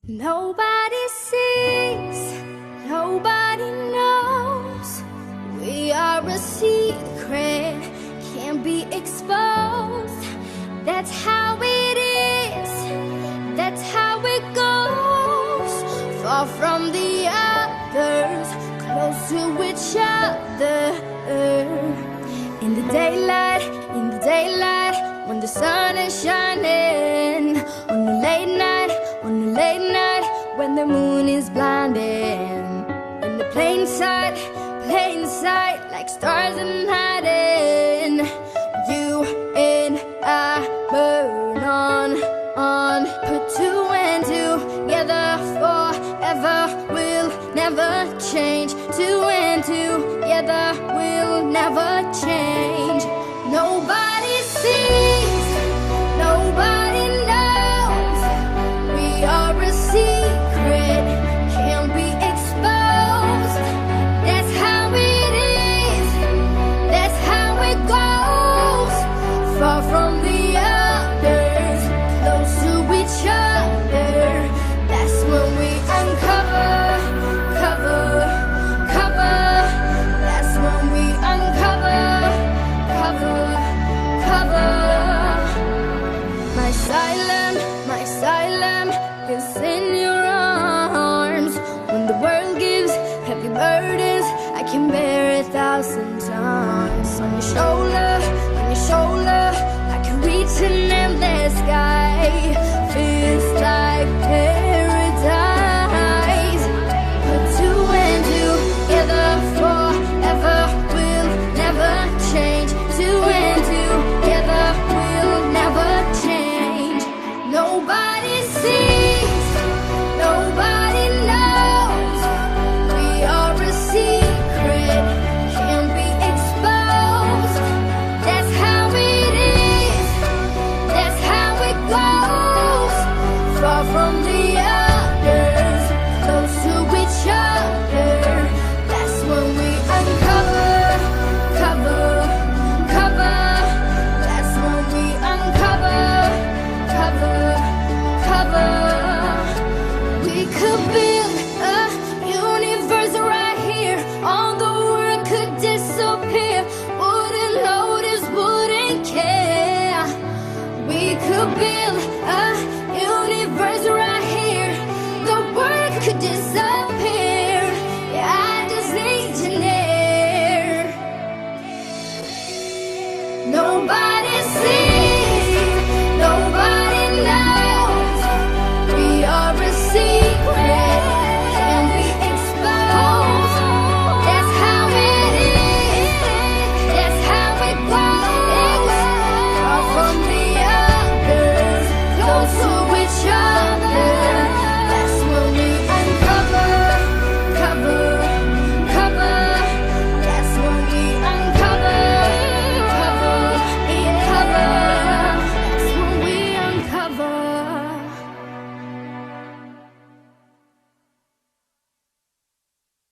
Nobody sees, nobody knows. We are a secret, can't be exposed. That's how it is, that's how it goes. Far from the others, close to each other. In the daylight, when the sun is shining. On the late night, when the moon is blinding. In the plain sight, like stars in hiding. You and I burn on. Put two and together forever. We'll never change. Two and together we'll never change. Nobody sees, nobody knows. We are a secret, can't be exposed. That's how it is, that's how it goes. Far from the others, close to each other. That's when we uncover, cover. That's when we uncover, cover. My asylum is in your arms. When the world gives heavy burdens, I can bear 1,000 times. On your shoulder, I can reach an endless sky. Feels like paradise.